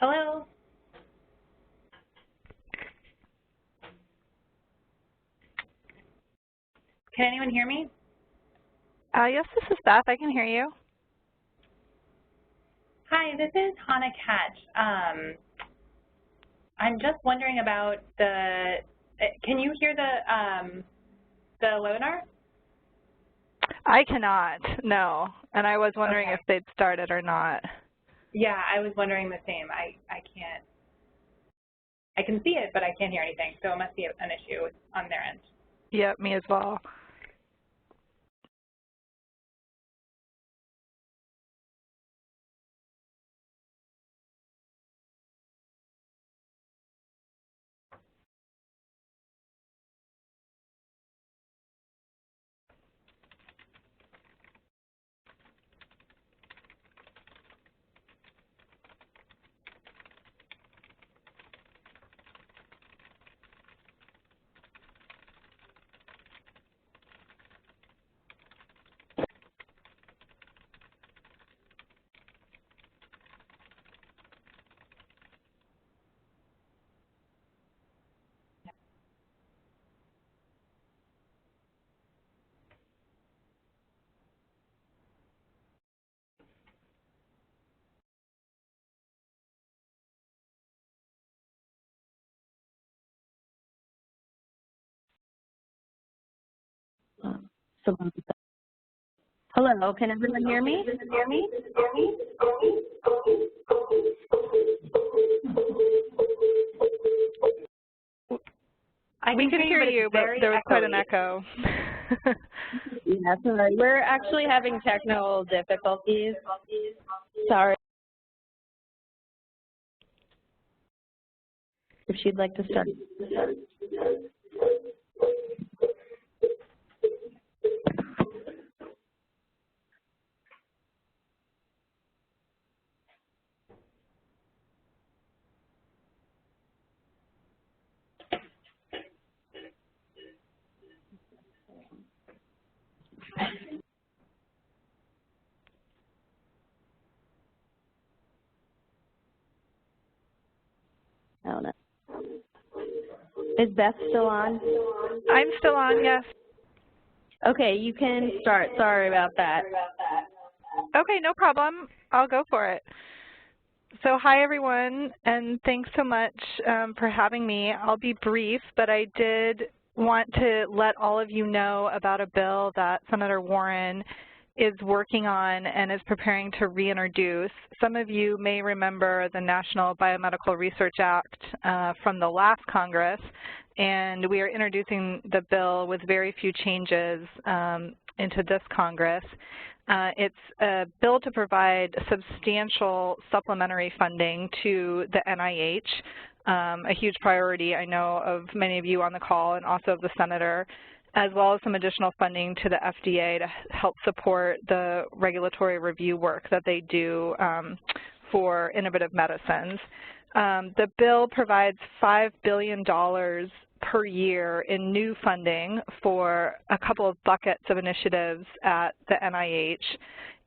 Hello. Can anyone hear me? Yes, this is Beth. I can hear you. Hi, this is Hannah Catch. I'm just wondering about the. Can you hear the webinar? I cannot. No, and I was wondering Okay. if they'd started or not. Yeah, I was wondering the same. I can't. I can see it, but I can't hear anything. So it must be an issue on their end. Yep, me as well. Hello, can everyone hear me? We could hear you, but there was quite an echo. Yeah, sorry. We're actually having technical difficulties. Sorry. If she'd like to start. Oh, no. Is Beth still on? I'm still on, yes. Okay, you can start. Sorry about that. Okay, no problem. I'll go for it. So hi, everyone, and thanks so much for having me. I'll be brief, but I did want to let all of you know about a bill that Senator Warren is working on and is preparing to reintroduce. Some of you may remember the National Biomedical Research Act from the last Congress, and we are introducing the bill with very few changes into this Congress. It's a bill to provide substantial supplementary funding to the NIH a huge priority, I know, of many of you on the call and also of the Senator, as well as some additional funding to the FDA to help support the regulatory review work that they do for innovative medicines. The bill provides $5 billion per year in new funding for a couple of buckets of initiatives at the NIH.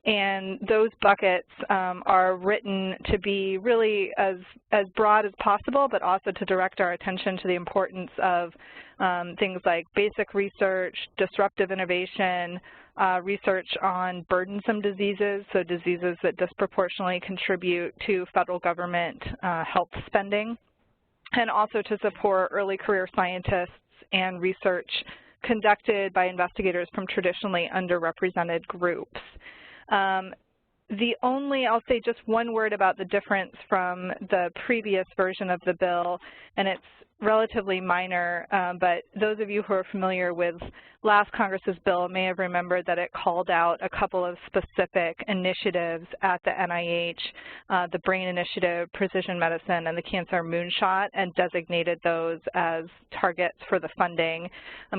And those buckets are written to be really as broad as possible, but also to direct our attention to the importance of things like basic research, disruptive innovation, research on burdensome diseases, so diseases that disproportionately contribute to federal government health spending, and also to support early career scientists and research conducted by investigators from traditionally underrepresented groups. I'll say just one word about the difference from the previous version of the bill, and it's relatively minor, but those of you who are familiar with last Congress's bill may have remembered that it called out a couple of specific initiatives at the NIH, the Brain Initiative, Precision Medicine, and the Cancer Moonshot, and designated those as targets for the funding.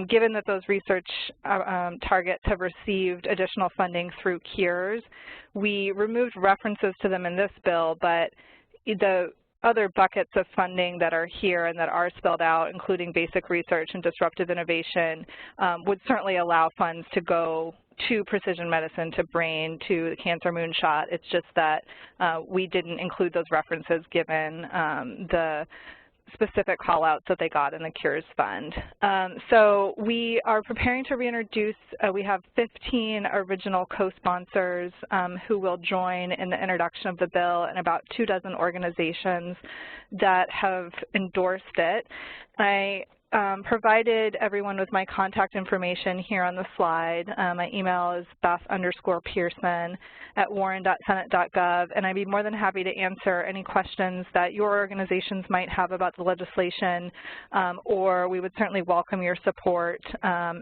Given that those research targets have received additional funding through CURES, we removed references to them in this bill, but the other buckets of funding that are here and that are spelled out, including basic research and disruptive innovation, would certainly allow funds to go to precision medicine, to brain, to the Cancer Moonshot. It's just that we didn't include those references given the specific call-outs that they got in the CURES Fund. So we are preparing to reintroduce, we have 15 original co-sponsors who will join in the introduction of the bill, and about 24 organizations that have endorsed it. I provided everyone with my contact information here on the slide. My email is beth_pearson@warren.senate.gov, and I'd be more than happy to answer any questions that your organizations might have about the legislation, or we would certainly welcome your support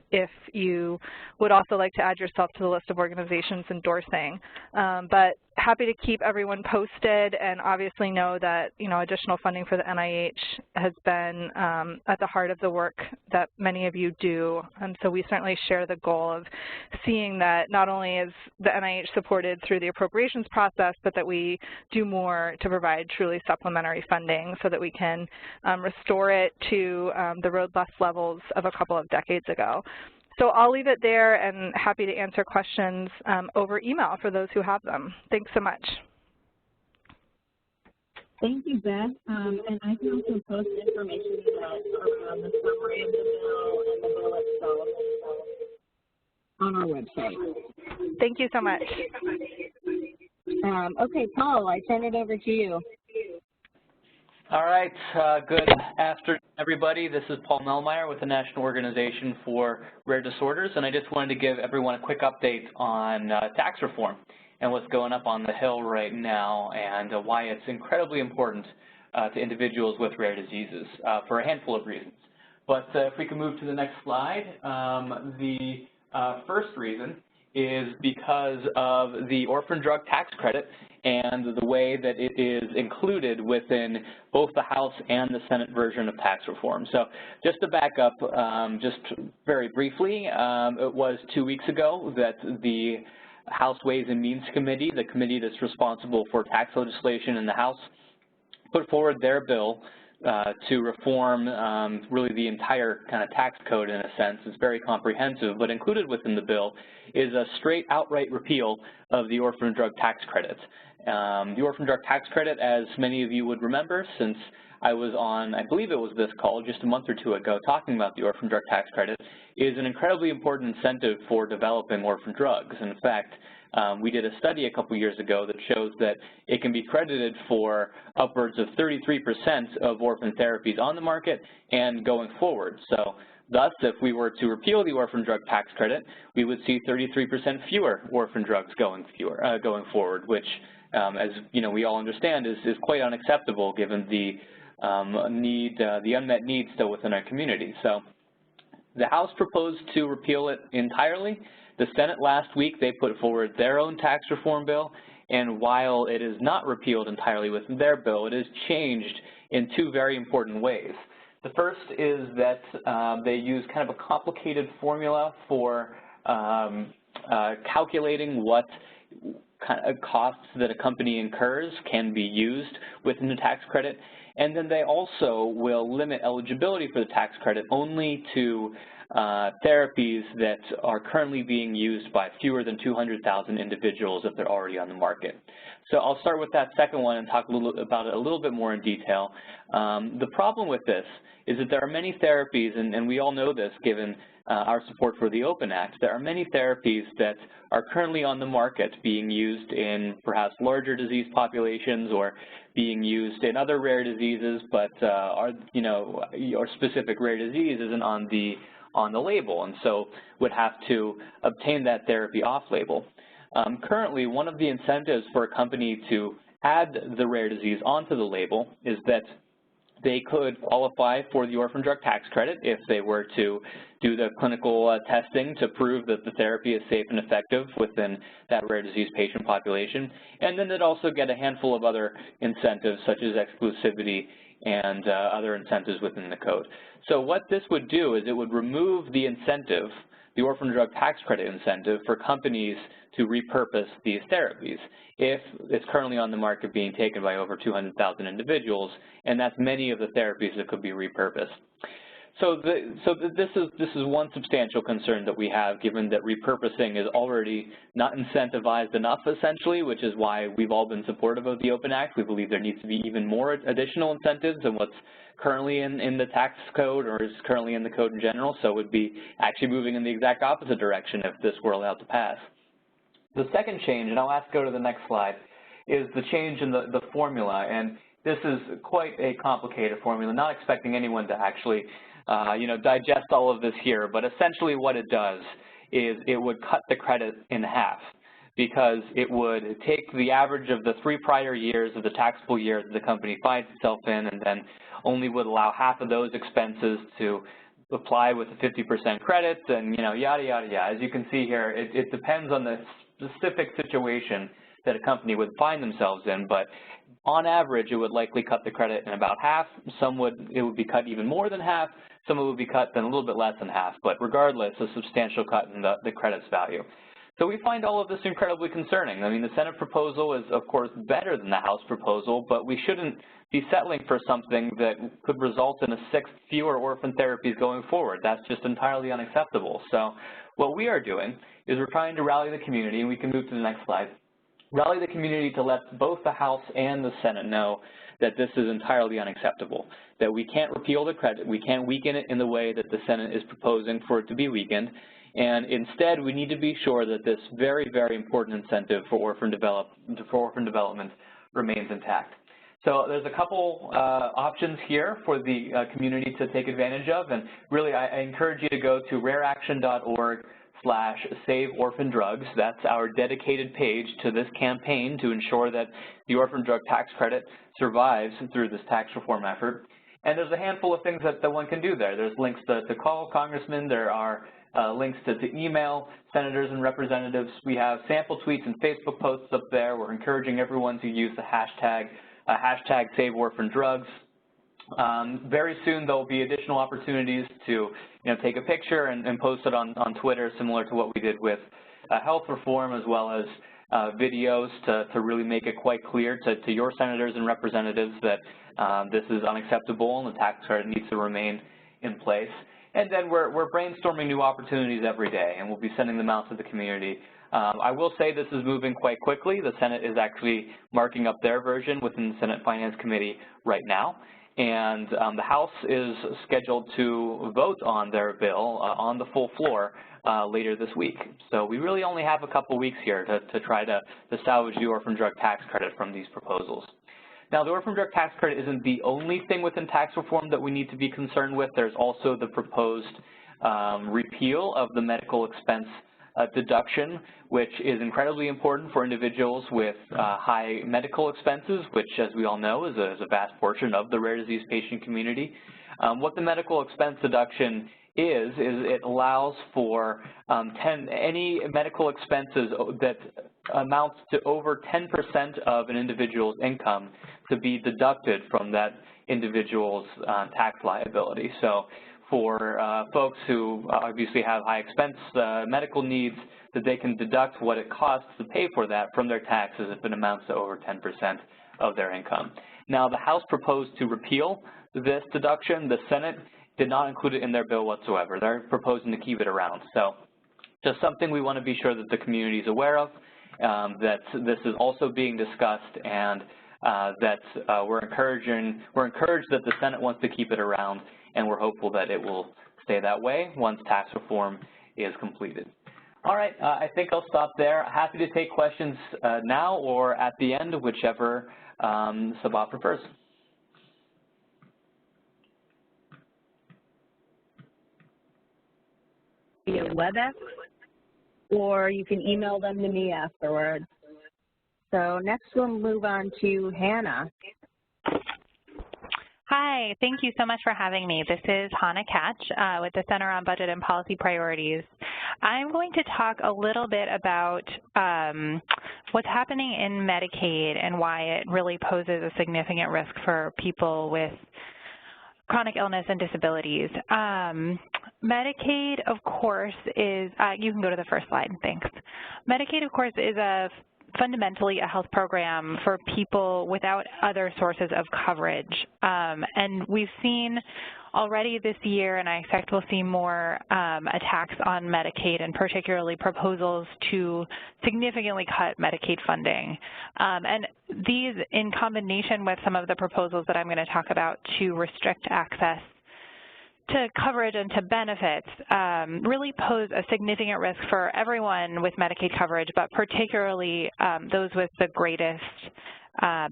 if you would also like to add yourself to the list of organizations endorsing. But happy to keep everyone posted, and obviously know that additional funding for the NIH has been at the heart of the work that many of you do. So we certainly share the goal of seeing that not only is the NIH supported through the appropriations process, but that we do more to provide truly supplementary funding so that we can restore it to the robust levels of a couple of decades ago. So I'll leave it there, and happy to answer questions over email for those who have them. Thanks so much. Thank you, Beth. And I can also post information around the summary of the bill and the bill itself on our website. Thank you so much. Okay, Paul, I turn it over to you. All right, good afternoon, everybody. This is Paul Mellmeyer with the National Organization for Rare Disorders, and I just wanted to give everyone a quick update on tax reform and what's going up on the Hill right now, and why it's incredibly important to individuals with rare diseases for a handful of reasons. But if we can move to the next slide, the first reason is because of the orphan drug tax credit and the way that it is included within both the House and the Senate version of tax reform. So just to back up just very briefly, it was 2 weeks ago that the House Ways and Means Committee, the committee that's responsible for tax legislation in the House, put forward their bill to reform really the entire kind of tax code in a sense. It's very comprehensive, but included within the bill is a straight outright repeal of the orphan drug tax credit. The orphan drug tax credit, as many of you would remember, since I was on, I believe it was this call just a month or two ago, talking about the orphan drug tax credit, is an incredibly important incentive for developing orphan drugs. In fact, we did a study a couple years ago that shows that it can be credited for upwards of 33% of orphan therapies on the market and going forward. So thus, if we were to repeal the orphan drug tax credit, we would see 33% fewer orphan drugs going forward, which, as we all understand, is quite unacceptable given the the unmet need still within our community. So the House proposed to repeal it entirely. The Senate last week, they put forward their own tax reform bill, And while it is not repealed entirely within their bill, it is changed in two very important ways. The first is that they use kind of a complicated formula for calculating what kind of costs that a company incurs can be used within the tax credit. And then they also will limit eligibility for the tax credit only to therapies that are currently being used by fewer than 200,000 individuals if they're already on the market. So I'll start with that second one and talk about it a little bit more in detail. The problem with this is that there are many therapies, and we all know this given our support for the Open Act, there are many therapies that are currently on the market being used in perhaps larger disease populations or being used in other rare diseases, but your specific rare disease isn't on the label, and so would have to obtain that therapy off-label. Currently, one of the incentives for a company to add the rare disease onto the label is that they could qualify for the orphan drug tax credit if they were to do the clinical testing to prove that the therapy is safe and effective within that rare disease patient population. And then they'd also get a handful of other incentives such as exclusivity and other incentives within the code. So what this would do is it would remove the incentive, the orphan drug tax credit incentive, for companies to repurpose these therapies if it's currently on the market being taken by over 200,000 individuals, and that's many of the therapies that could be repurposed. So this is one substantial concern that we have, given that repurposing is already not incentivized enough, essentially, which is why we've all been supportive of the Open Act. We believe there needs to be even more additional incentives than what's currently in the tax code or is currently in the code in general, so it would be actually moving in the exact opposite direction if this were allowed to pass. The second change, and I'll ask to go to the next slide, is the change in the formula, and this is quite a complicated formula, not expecting anyone to actually digest all of this here, but essentially what it does is it would cut the credit in half, because it would take the average of the 3 prior years of the taxable year that the company finds itself in, and then only would allow half of those expenses to apply with a 50% credit, and yada, yada, yada. As you can see here, it depends on the specific situation that a company would find themselves in, but on average, it would likely cut the credit in about half. It would be cut even more than half. Some would be cut then a little bit less than half, but regardless, a substantial cut in the credit's value. So we find all of this incredibly concerning. I mean, the Senate proposal is, of course, better than the House proposal, but we shouldn't be settling for something that could result in 6 fewer orphan therapies going forward. That's just entirely unacceptable. So what we are doing is we're trying to rally the community, and we can move to the next slide, rally the community to let both the House and the Senate know that this is entirely unacceptable, that we can't repeal the credit, we can't weaken it in the way that the Senate is proposing for it to be weakened, and instead we need to be sure that this very, very important incentive for orphan development remains intact. So there's a couple options here for the community to take advantage of, and really I encourage you to go to rareaction.org/save orphan drugs. That's our dedicated page to this campaign to ensure that the orphan drug tax credit survives through this tax reform effort. And there's a handful of things that one can do there. There's links to call congressmen. There are links to email senators and representatives. We have sample tweets and Facebook posts up there. We're encouraging everyone to use the hashtag #SaveOrphanDrugs. Very soon there will be additional opportunities to take a picture and post it on Twitter, similar to what we did with health reform, as well as videos to really make it quite clear to your senators and representatives that this is unacceptable and the tax credit needs to remain in place. And then we're brainstorming new opportunities every day, and we'll be sending them out to the community. I will say this is moving quite quickly. The Senate is actually marking up their version within the Senate Finance Committee right now. And the House is scheduled to vote on their bill on the full floor later this week. So we really only have a couple weeks here to try to salvage the orphan drug tax credit from these proposals. Now, the orphan drug tax credit isn't the only thing within tax reform that we need to be concerned with. There's also the proposed repeal of the medical expense deduction, which is incredibly important for individuals with high medical expenses, which, as we all know, is a vast portion of the rare disease patient community. What the medical expense deduction is it allows for any medical expenses that amounts to over 10% of an individual's income to be deducted from that individual's tax liability. So for folks who obviously have high expense medical needs, that they can deduct what it costs to pay for that from their taxes if it amounts to over 10% of their income. Now, the House proposed to repeal this deduction. The Senate did not include it in their bill whatsoever. They're proposing to keep it around. So just something we want to be sure that the community is aware of, that this is also being discussed, and that we're encouraged that the Senate wants to keep it around, and we're hopeful that it will stay that way once tax reform is completed. All right, I think I'll stop there. Happy to take questions now or at the end, whichever Sabah prefers. Via WebEx, or you can email them to me afterwards. So next we'll move on to Hannah. Hi, thank you so much for having me. This is Hannah Katch with the Center on Budget and Policy Priorities. I'm going to talk a little bit about what's happening in Medicaid and why it really poses a significant risk for people with chronic illness and disabilities. Medicaid, of course, is, you can go to the first slide, thanks. Medicaid, of course, is fundamentally a health program for people without other sources of coverage. And we've seen already this year, and I expect we'll see more attacks on Medicaid, and particularly proposals to significantly cut Medicaid funding. And these, in combination with some of the proposals that I'm going to talk about to restrict access to coverage and to benefits, really pose a significant risk for everyone with Medicaid coverage, but particularly those with the greatest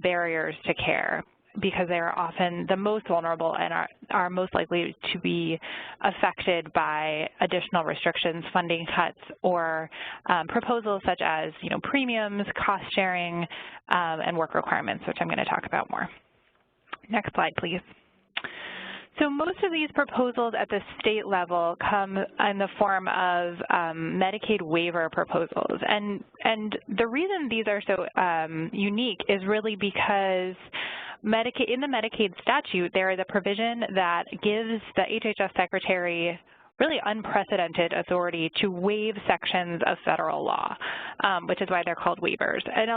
barriers to care, because they are often the most vulnerable and are most likely to be affected by additional restrictions, funding cuts, or proposals such as, premiums, cost sharing, and work requirements, which I'm going to talk about more. Next slide, please. So most of these proposals at the state level come in the form of Medicaid waiver proposals. And the reason these are so unique is really because in the Medicaid statute, there is a provision that gives the HHS secretary really unprecedented authority to waive sections of federal law, which is why they're called waivers. And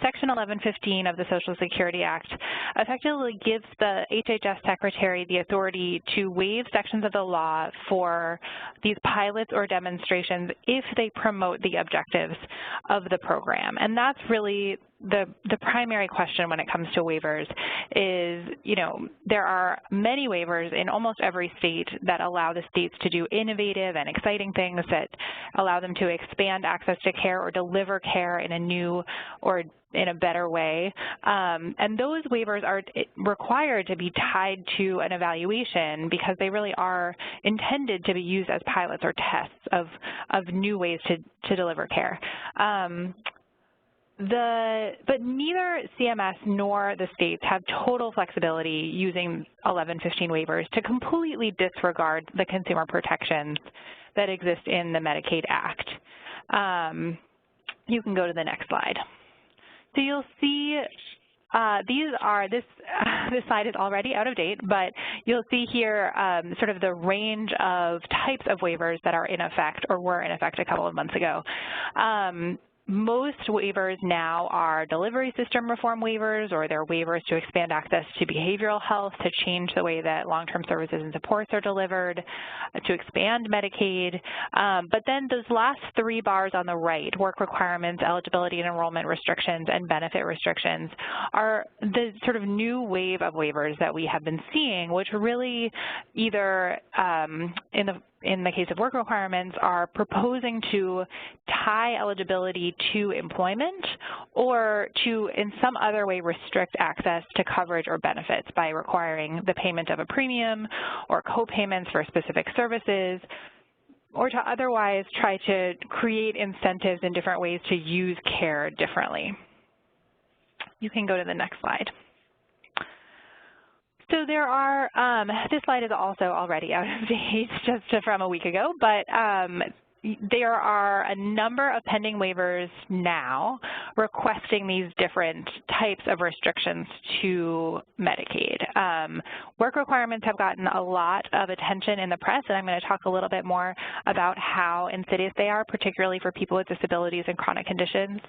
Section 1115 of the Social Security Act effectively gives the HHS secretary the authority to waive sections of the law for these pilots or demonstrations if they promote the objectives of the program. And that's really the primary question when it comes to waivers is, there are many waivers in almost every state that allow the states to do innovative and exciting things that allow them to expand access to care or deliver care in a new or in a better way. And those waivers are required to be tied to an evaluation because they really are intended to be used as pilots or tests of new ways to deliver care. But neither CMS nor the states have total flexibility using 1115 waivers to completely disregard the consumer protections that exist in the Medicaid Act. You can go to the next slide. So you'll see this slide is already out of date, but you'll see here sort of the range of types of waivers that are in effect or were in effect a couple of months ago. Most waivers now are delivery system reform waivers, or they're waivers to expand access to behavioral health, to change the way that long-term services and supports are delivered, to expand Medicaid. But then those last three bars on the right, work requirements, eligibility and enrollment restrictions, and benefit restrictions, are the sort of new wave of waivers that we have been seeing, which really either in the case of work requirements, are proposing to tie eligibility to employment or to, in some other way, restrict access to coverage or benefits by requiring the payment of a premium or co-payments for specific services, or to otherwise try to create incentives in different ways to use care differently. You can go to the next slide. So there are, this slide is also already out of date just from a week ago, but there are a number of pending waivers now requesting these different types of restrictions to Medicaid. Work requirements have gotten a lot of attention in the press, and I'm going to talk a little bit more about how insidious they are, particularly for people with disabilities and chronic conditions.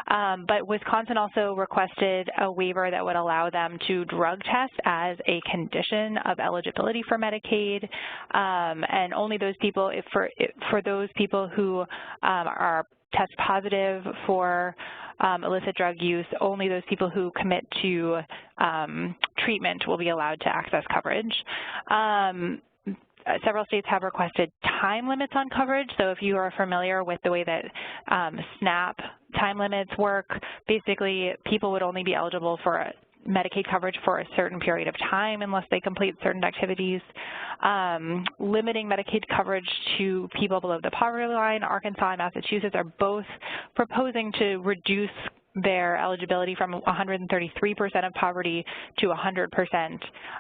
But Wisconsin also requested a waiver that would allow them to drug test as a condition of eligibility for Medicaid, and only those people, for those people who are test positive for illicit drug use, only those people who commit to treatment will be allowed to access coverage. Several states have requested time limits on coverage, so if you are familiar with the way that SNAP time limits work, basically people would only be eligible for Medicaid coverage for a certain period of time unless they complete certain activities. Limiting Medicaid coverage to people below the poverty line, Arkansas and Massachusetts are both proposing to reduce their eligibility from 133% of poverty to 100%.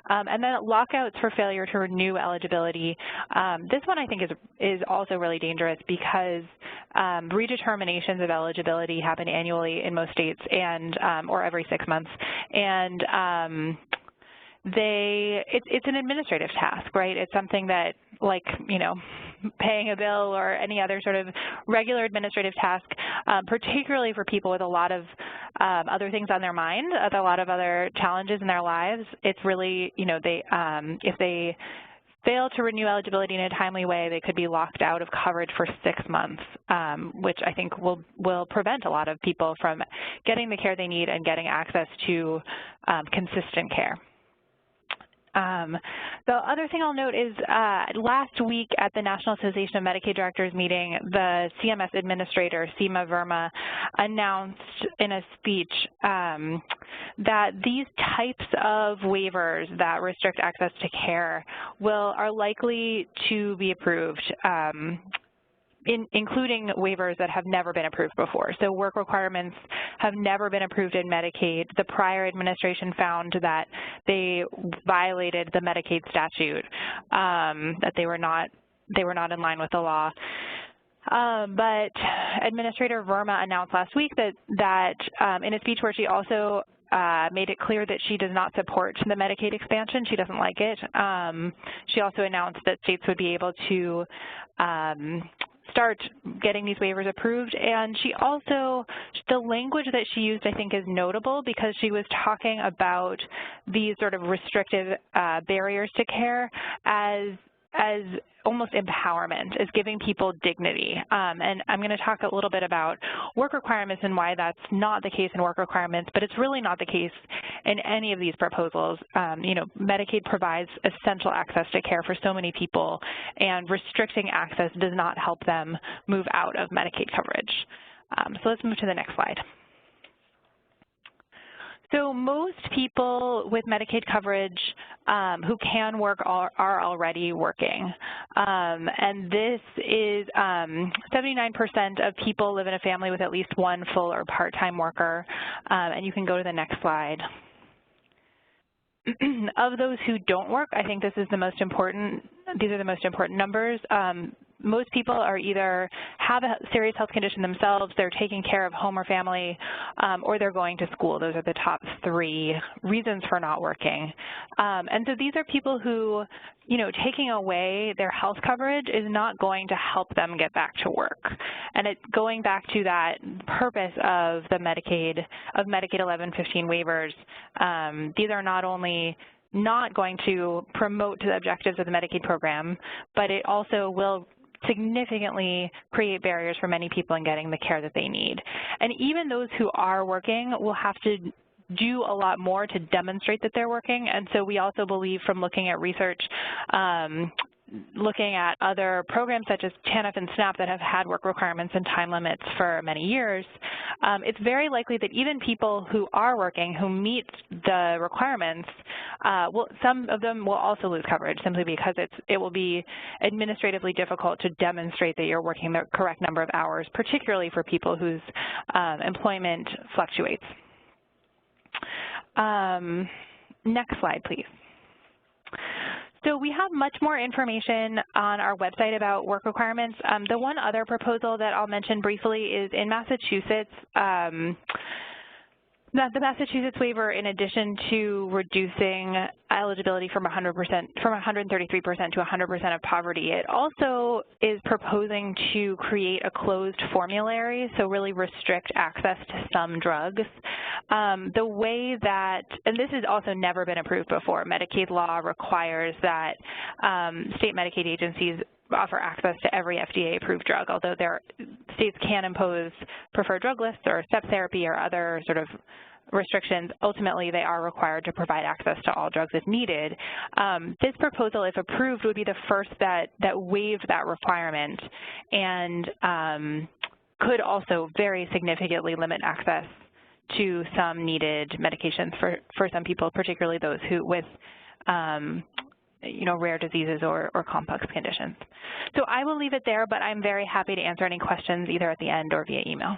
And then lockouts for failure to renew eligibility. This one I think is also really dangerous because redeterminations of eligibility happen annually in most states and or every 6 months. And it's an administrative task, right? It's something that, like, paying a bill or any other sort of regular administrative task, particularly for people with a lot of other things on their mind, a lot of other challenges in their lives. It's really, if they fail to renew eligibility in a timely way, they could be locked out of coverage for 6 months, which I think will prevent a lot of people from getting the care they need and getting access to consistent care. The other thing I'll note is last week at the National Association of Medicaid Directors meeting, the CMS administrator, Seema Verma, announced in a speech that these types of waivers that restrict access to care are likely to be approved, including waivers that have never been approved before. So work requirements have never been approved in Medicaid. The prior administration found that they violated the Medicaid statute, that they were not in line with the law. But Administrator Verma announced last week that in a speech where she also made it clear that she does not support the Medicaid expansion. She doesn't like it. She also announced that states would be able to start getting these waivers approved. And she also, the language that she used I think is notable because she was talking about these sort of restrictive barriers to care as almost empowerment, as giving people dignity. And I'm going to talk a little bit about work requirements and why that's not the case in work requirements, but it's really not the case in any of these proposals. Medicaid provides essential access to care for so many people, and restricting access does not help them move out of Medicaid coverage. So let's move to the next slide. So most people with Medicaid coverage who can work are already working. And this is 79% of people live in a family with at least one full or part-time worker. And you can go to the next slide. Of those who don't work, I think this is the most important, these are the most important numbers. Most people are either have a serious health condition themselves, they're taking care of home or family, or they're going to school. Those are the top 3 reasons for not working. And so these are people who, taking away their health coverage is not going to help them get back to work. And it's going back to that purpose of the Medicaid 1115 waivers. These are not only not going to promote the objectives of the Medicaid program, but it also will significantly create barriers for many people in getting the care that they need. And even those who are working will have to do a lot more to demonstrate that they're working. And so we also believe from looking at research, looking at other programs such as TANF and SNAP that have had work requirements and time limits for many years, it's very likely that even people who are working, who meet the requirements, some of them will also lose coverage simply because it will be administratively difficult to demonstrate that you're working the correct number of hours, particularly for people whose employment fluctuates. Next slide, please. So we have much more information on our website about work requirements. The one other proposal that I'll mention briefly is in Massachusetts. The Massachusetts waiver, in addition to reducing eligibility from 133% to 100% of poverty, it also is proposing to create a closed formulary, so really restrict access to some drugs. The way that, and this has also never been approved before, Medicaid law requires that state Medicaid agencies offer access to every FDA-approved drug, although states can impose preferred drug lists or step therapy or other sort of restrictions. Ultimately, they are required to provide access to all drugs if needed. This proposal, if approved, would be the first that waived that requirement and could also very significantly limit access to some needed medications for some people, particularly those who with rare diseases or complex conditions. So I will leave it there, but I'm very happy to answer any questions either at the end or via email.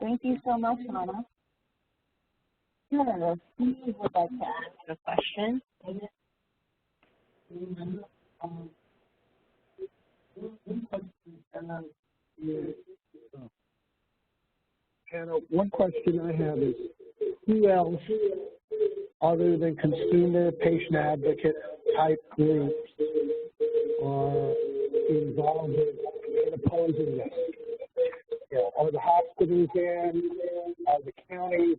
Thank you so much, Anna. Sure, Steve would like to ask a question. Anna, one question I have is, who else other than consumer, patient advocate type groups are involved in opposing this? Are the hospitals in? Are the counties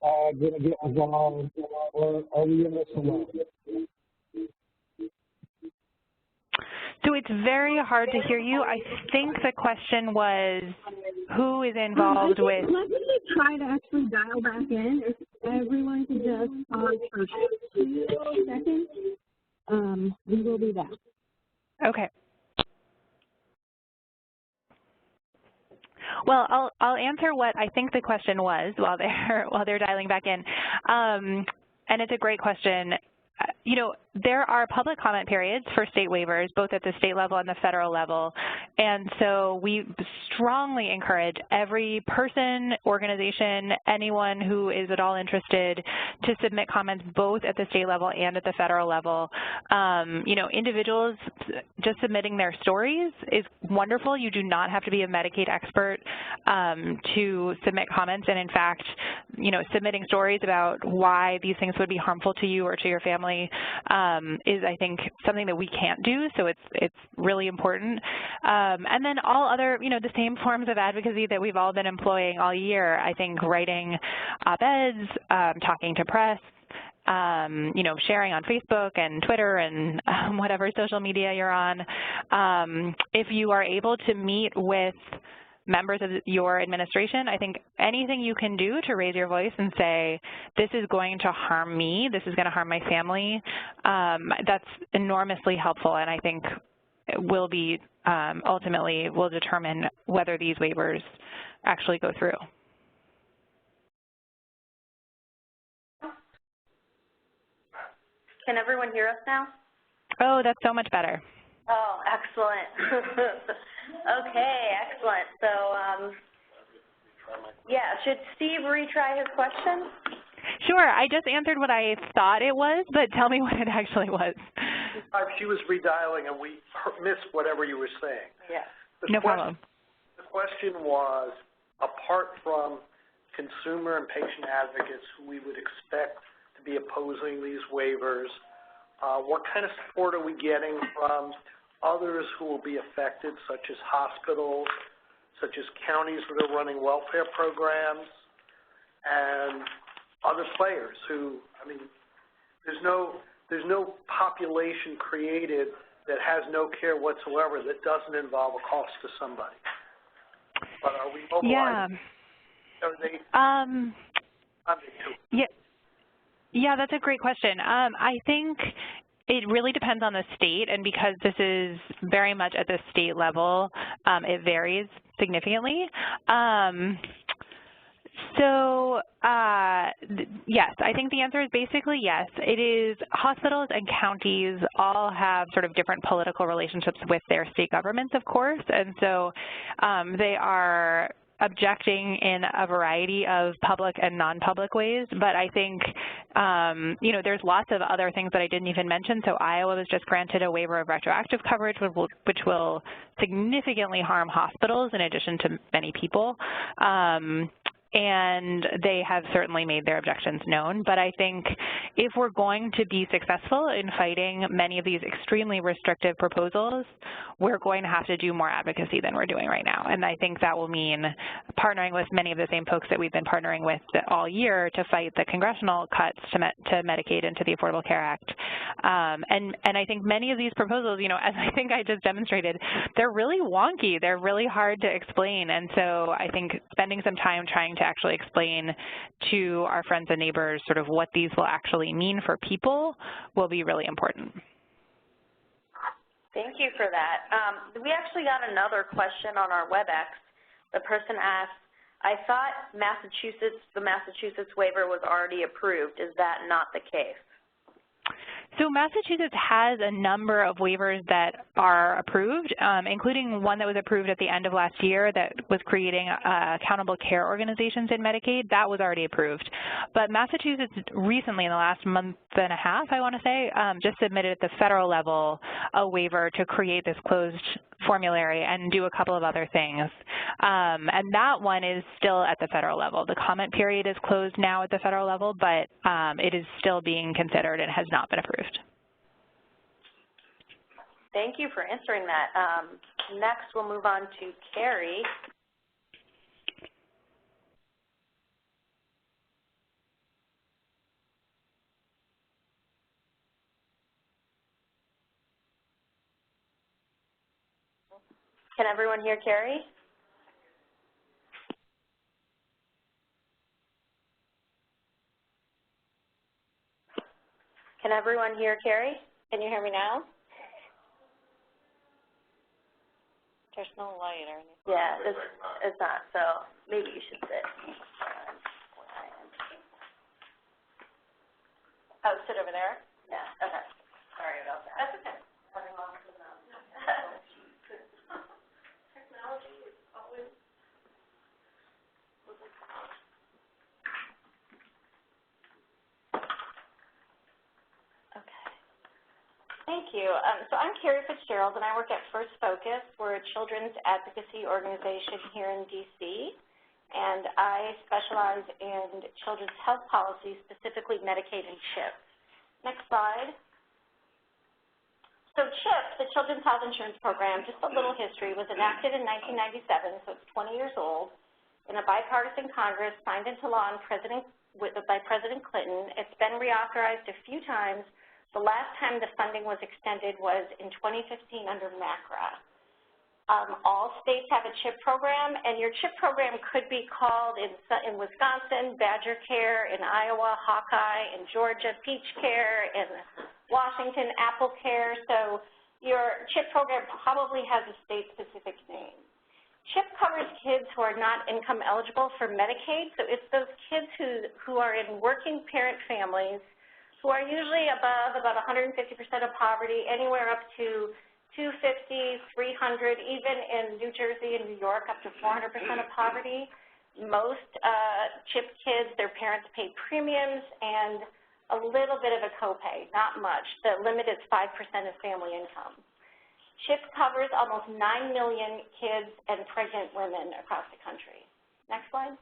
going to get involved? Or are we in this alone? So it's very hard to hear you. I think the question was, who is involved with? Let me try to actually dial back in. If everyone could just pause for 2 seconds, we will be back. Okay. Well, I'll answer what I think the question was while they're dialing back in, and it's a great question. There are public comment periods for state waivers, both at the state level and the federal level, and so we strongly encourage every person, organization, anyone who is at all interested to submit comments both at the state level and at the federal level. Individuals just submitting their stories is wonderful. You do not have to be a Medicaid expert to submit comments, and in fact, submitting stories about why these things would be harmful to you or to your family is, I think, something that we can't do, so it's really important. And then all other, the same forms of advocacy that we've all been employing all year, I think writing op-eds, talking to press, sharing on Facebook and Twitter and whatever social media you're on. If you are able to meet with members of your administration, I think anything you can do to raise your voice and say, this is going to harm me, this is going to harm my family, that's enormously helpful, and I think will be ultimately will determine whether these waivers actually go through. Can everyone hear us now? Oh, that's so much better. Oh, excellent. Okay, excellent. So, yeah, should Steve retry his question? Sure. I just answered what I thought it was, but tell me what it actually was. She was redialing, and we missed whatever you were saying. Yeah. No problem. The question was, apart from consumer and patient advocates who we would expect to be opposing these waivers, what kind of support are we getting from others who will be affected, such as hospitals, such as counties that are running welfare programs, and other players who, there's no population created that has no care whatsoever that doesn't involve a cost to somebody. But are we mobilizing? Yeah. Are they Yeah, that's a great question. I think it really depends on the state, and because this is very much at the state level, it varies significantly. Yes, I think the answer is basically yes. It is hospitals and counties all have sort of different political relationships with their state governments, of course, and so they are objecting in a variety of public and non-public ways, but I think You know, there's lots of other things that I didn't even mention. So Iowa was just granted a waiver of retroactive coverage, which will significantly harm hospitals in addition to many people. And they have certainly made their objections known. But I think if we're going to be successful in fighting many of these extremely restrictive proposals, we're going to have to do more advocacy than we're doing right now. And I think that will mean partnering with many of the same folks that we've been partnering with all year to fight the congressional cuts to Medicaid and to the Affordable Care Act. And I think many of these proposals, you know, as I think I just demonstrated, they're really wonky. They're really hard to explain. And so I think spending some time trying to actually explain to our friends and neighbors sort of what these will actually mean for people will be really important. Thank you for that. We actually got another question on our WebEx. The person asked, I thought the Massachusetts waiver was already approved. Is that not the case? So Massachusetts has a number of waivers that are approved, including one that was approved at the end of last year that was creating accountable care organizations in Medicaid. That was already approved. But Massachusetts recently, in the last month and a half, I want to say, just submitted at the federal level a waiver to create this closed formulary and do a couple of other things. And that one is still at the federal level. The comment period is closed now at the federal level, but it is still being considered and has not been approved. Thank you for answering that. Next, we'll move on to Carrie. Can everyone hear Carrie? Can everyone hear Carrie? Can you hear me now? There's no light or anything. Yeah, it's not, so maybe you should sit. Oh, sit over there? Yeah, okay. Sorry about that. That's okay. Technology is always... Okay. Thank you. So I'm Carrie Fitzgerald, and I work at First Focus. We're a children's advocacy organization here in D.C., and I specialize in children's health policy, specifically Medicaid and CHIP. Next slide. So CHIP, the Children's Health Insurance Program, just a little history, was enacted in 1997, so it's 20 years old, in a bipartisan Congress, signed into law by President Clinton. It's been reauthorized a few times. The last time the funding was extended was in 2015 under MACRA. All states have a CHIP program, and your CHIP program could be called in Wisconsin, Badger Care, in Iowa, Hawkeye, in Georgia, Peach Care, in Washington, Apple Care. So your CHIP program probably has a state-specific name. CHIP covers kids who are not income eligible for Medicaid. So it's those kids who are in working parent families who are usually above about 150% of poverty, anywhere up to 250, 300, even in New Jersey and New York, up to 400% of poverty. Most CHIP kids, their parents pay premiums and a little bit of a copay, not much. The limit is 5% of family income. CHIP covers almost 9 million kids and pregnant women across the country. Next slide.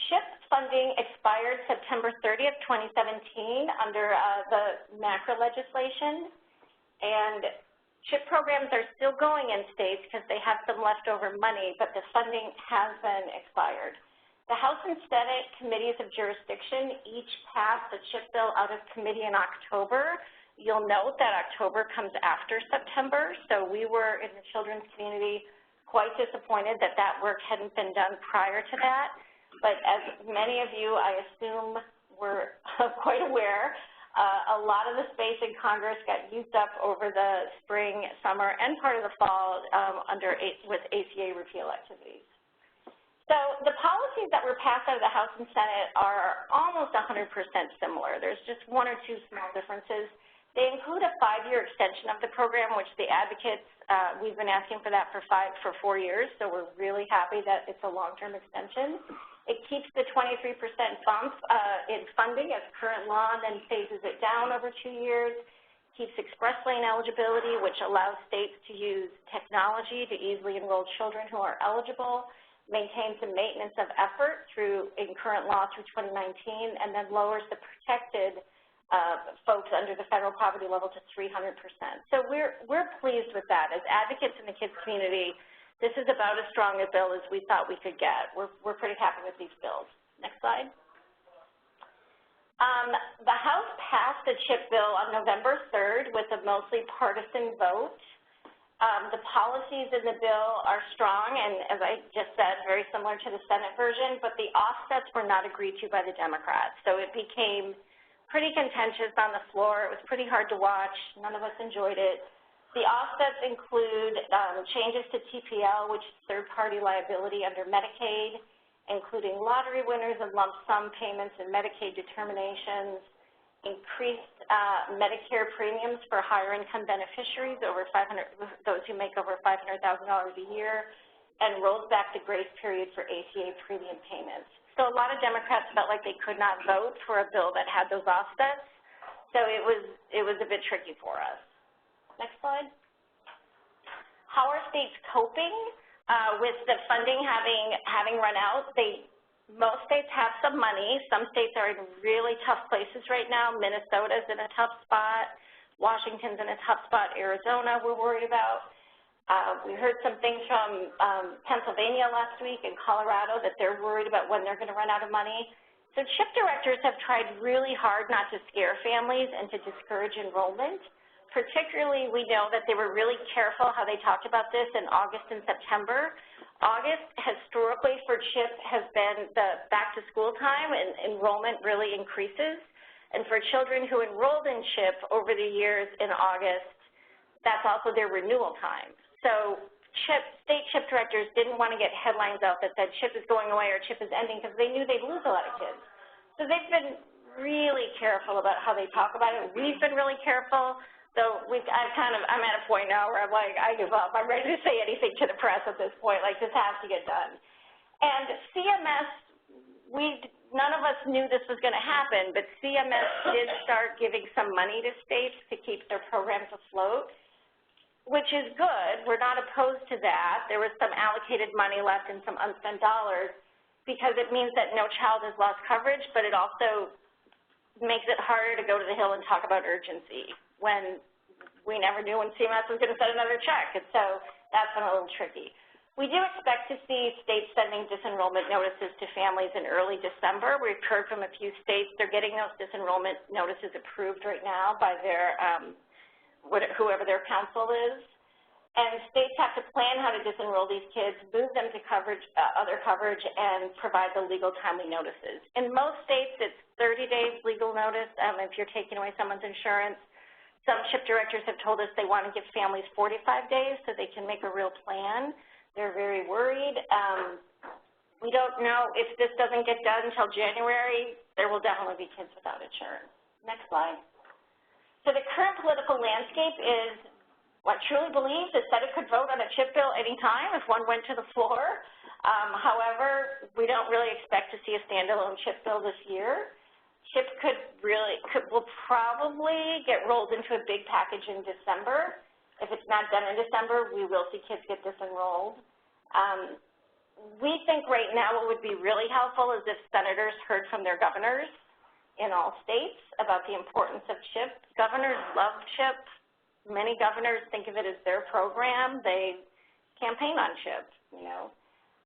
CHIP funding expired September 30th, 2017 under the MACRA legislation, and CHIP programs are still going in states because they have some leftover money, but the funding has been expired. The House and Senate committees of jurisdiction each passed the CHIP bill out of committee in October. You'll note that October comes after September, so we were in the children's community quite disappointed that that work hadn't been done prior to that. But as many of you, I assume, were quite aware, a lot of the space in Congress got used up over the spring, summer, and part of the fall with ACA repeal activities. So the policies that were passed out of the House and Senate are almost 100% similar. There's just one or two small differences. They include a 5-year extension of the program, which the advocates, we've been asking for that for 4 years, so we're really happy that it's a long-term extension. It keeps the 23% bump in funding as current law and then phases it down over 2 years. Keeps express lane eligibility, which allows states to use technology to easily enroll children who are eligible, maintains the maintenance of effort in current law through 2019, and then lowers the protected folks under the federal poverty level to 300%. So we're pleased with that. As advocates in the kids community, this is about as strong a bill as we thought we could get. We're pretty happy with these bills. Next slide. The House passed the CHIP bill on November 3rd with a mostly partisan vote. The policies in the bill are strong and, as I just said, very similar to the Senate version, but the offsets were not agreed to by the Democrats. So it became pretty contentious on the floor. It was pretty hard to watch. None of us enjoyed it. The offsets include changes to TPL, which is third-party liability under Medicaid, including lottery winners and lump sum payments and Medicaid determinations, increased Medicare premiums for higher income beneficiaries, those who make over $500,000 a year, and rolls back the grace period for ACA premium payments. So a lot of Democrats felt like they could not vote for a bill that had those offsets, so it was a bit tricky for us. Next slide. How are states coping with the funding having run out? Most states have some money. Some states are in really tough places right now. Minnesota's in a tough spot. Washington's in a tough spot. Arizona we're worried about. We heard some things from Pennsylvania last week and Colorado that they're worried about when they're going to run out of money. So CHIP directors have tried really hard not to scare families and to discourage enrollment. Particularly, we know that they were really careful how they talked about this in August and September. August, historically for CHIP, has been the back-to-school time, and enrollment really increases. And for children who enrolled in CHIP over the years in August, that's also their renewal time. So state CHIP directors didn't want to get headlines out that said CHIP is going away or CHIP is ending because they knew they'd lose a lot of kids. So they've been really careful about how they talk about it. We've been really careful. So I'm at a point now where I'm like, I give up. I'm ready to say anything to the press at this point. Like, this has to get done. And CMS, none of us knew this was going to happen, but CMS did start giving some money to states to keep their programs afloat, which is good. We're not opposed to that. There was some allocated money left and some unspent dollars because it means that no child has lost coverage, but it also makes it harder to go to the Hill and talk about urgency when we never knew when CMS was going to send another check, and so that's been a little tricky. We do expect to see states sending disenrollment notices to families in early December. We've heard from a few states they're getting those disenrollment notices approved right now by their whoever their counsel is. And states have to plan how to disenroll these kids, move them to other coverage, and provide the legal timely notices. In most states, it's 30 days legal notice if you're taking away someone's insurance. Some CHIP directors have told us they want to give families 45 days so they can make a real plan. They're very worried. We don't know if this doesn't get done until January, there will definitely be kids without insurance. Next slide. So the current political landscape is what I truly believe the Senate could vote on a CHIP bill anytime if one went to the floor. However, we don't really expect to see a standalone CHIP bill this year. CHIP will probably get rolled into a big package in December. If it's not done in December, we will see kids get disenrolled. We think right now what would be really helpful is if senators heard from their governors in all states about the importance of CHIP. Governors love CHIP. Many governors think of it as their program. They campaign on CHIP, you know.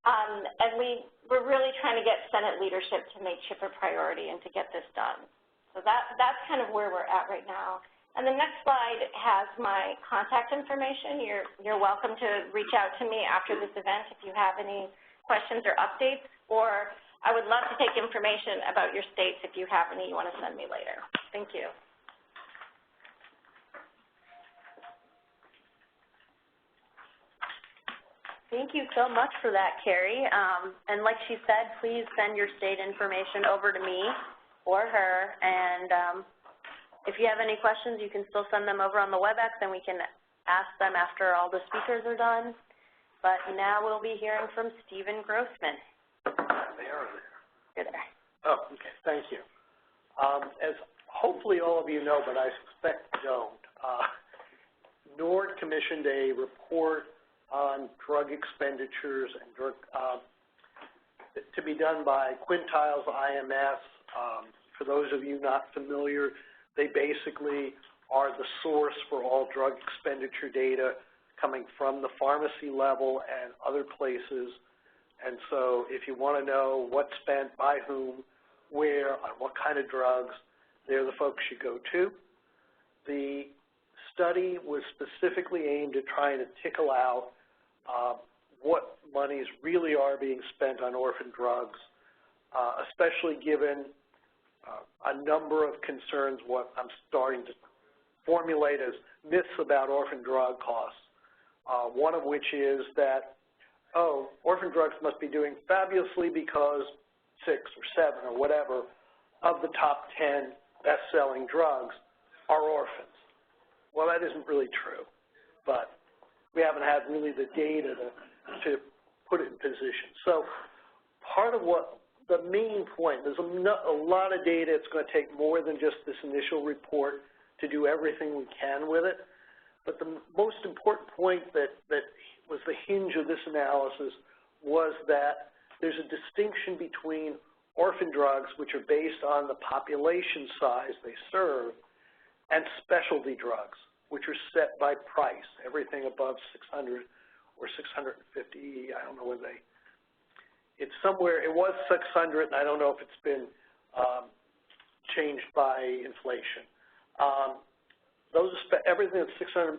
And we're really trying to get Senate leadership to make CHIP a priority and to get this done. So that's kind of where we're at right now. And the next slide has my contact information. You're welcome to reach out to me after this event if you have any questions or updates, or I would love to take information about your states if you have any you want to send me later. Thank you. Thank you so much for that, Carrie. And like she said, please send your state information over to me or her. And if you have any questions, you can still send them over on the WebEx, and we can ask them after all the speakers are done. But now we'll be hearing from Stephen Grossman. They are there. You're there. Oh, okay. Thank you. As hopefully all of you know, but I suspect you don't, NORD commissioned a report on drug expenditures and drug to be done by Quintiles IMS. For those of you not familiar, they basically are the source for all drug expenditure data coming from the pharmacy level and other places. And so if you want to know what's spent by whom, where, on what kind of drugs, they're the folks you go to. The study was specifically aimed at trying to tickle out what monies really are being spent on orphan drugs, especially given a number of concerns, what I'm starting to formulate as myths about orphan drug costs, one of which is that, oh, orphan drugs must be doing fabulously because 6 or 7 or whatever of the top 10 best-selling drugs are orphans. Well, that isn't really true, but we haven't had really the data to put it in position. So part of what the main point, there's a lot of data. It's going to take more than just this initial report to do everything we can with it. But the most important point that was the hinge of this analysis was that there's a distinction between orphan drugs, which are based on the population size they serve, and specialty drugs, which are set by price, everything above 600 or 650, I don't know whether it's somewhere, it was 600, and I don't know if it's been changed by inflation. Everything that's $600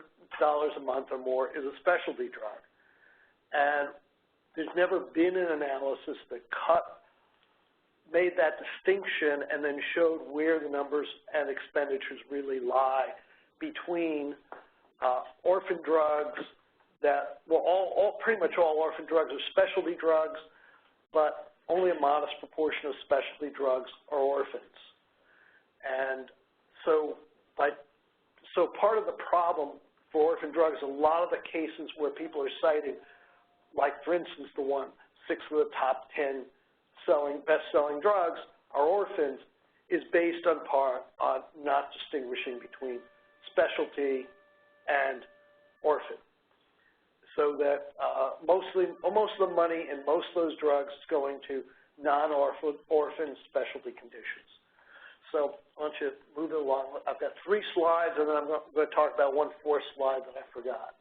a month or more is a specialty drug. And there's never been an analysis that made that distinction and then showed where the numbers and expenditures really lie between orphan drugs that, well, pretty much all orphan drugs are specialty drugs, but only a modest proportion of specialty drugs are orphans. And so part of the problem for orphan drugs, a lot of the cases where people are citing, like for instance the 6 of the top 10 best-selling drugs are orphans, is based on not distinguishing between specialty and orphan. So that most of the money in most of those drugs is going to non-orphan specialty conditions. So why don't you move it along. I've got 3 slides, and then I'm going to talk about 1 4th slide that I forgot.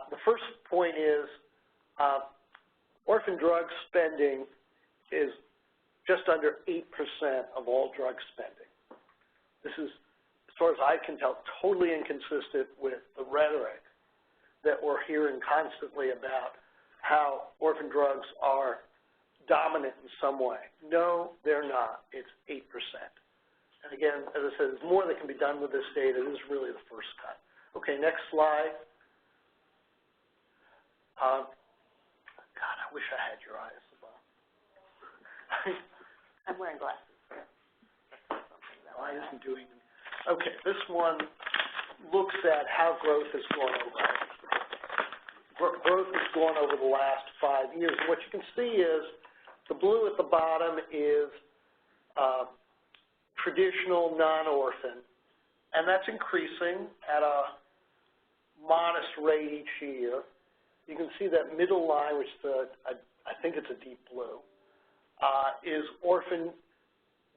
The first point is orphan drug spending is just under 8% of all drug spending. This is, as far as I can tell, totally inconsistent with the rhetoric that we're hearing constantly about how orphan drugs are dominant in some way. No, they're not. It's 8%. And again, as I said, there's more that can be done with this data. This is really the first cut. Okay, next slide. God, I wish I had your eyes. I'm wearing glasses. Why isn't doing? Okay, this one looks at how growth has gone over. Growth has gone over the last 5 years. And what you can see is the blue at the bottom is traditional non-orphan, and that's increasing at a modest rate each year. You can see that middle line, which is I think it's a deep blue, is orphan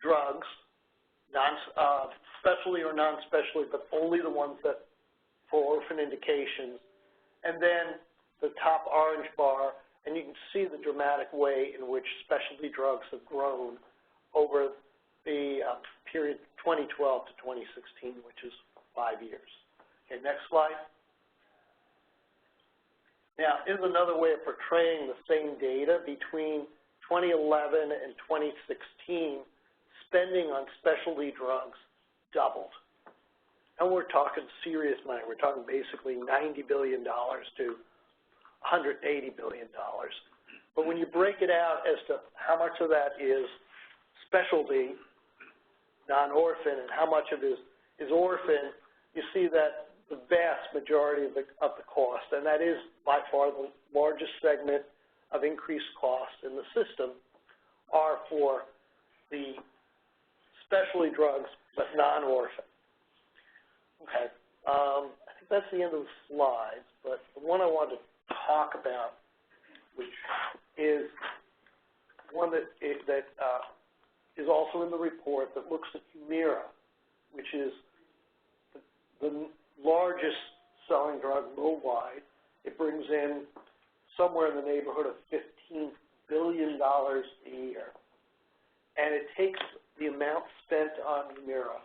drugs, specialty or non-specialty, but only the ones that for orphan indications. And then the top orange bar, and you can see the dramatic way in which specialty drugs have grown over the period 2012 to 2016, which is 5 years. Okay, next slide. Now, here's another way of portraying the same data. Between 2011 and 2016, spending on specialty drugs doubled. And we're talking serious money. We're talking basically $90 billion to $180 billion. But when you break it out as to how much of that is specialty, non-orphan, and how much of it is orphan, you see that the vast majority of the cost, and that is by far the largest segment of increased cost in the system, are for the specialty drugs, but non-orphan. Okay, I think that's the end of the slides, but the one I wanted to talk about, which is one that is also in the report that looks at Humira, which is the largest selling drug worldwide. It brings in somewhere in the neighborhood of $15 billion a year. And it takes the amount spent on Humira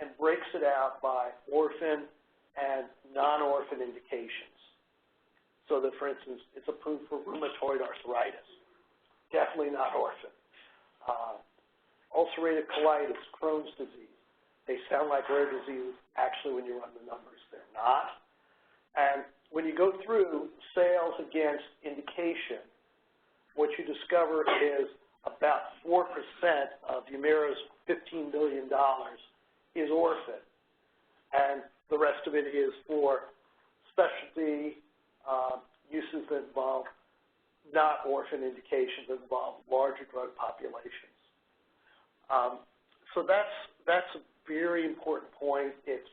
and breaks it out by orphan and non-orphan indications. So that, for instance, it's approved for rheumatoid arthritis. Definitely not orphan. Ulcerative colitis, Crohn's disease. They sound like rare diseases. Actually, when you run the numbers, they're not. And when you go through sales against indication, what you discover is about 4% of Humira's $15 billion is orphan. And the rest of it is for specialty uses that involve not orphan indications that involve larger drug populations. So that's a very important point. It's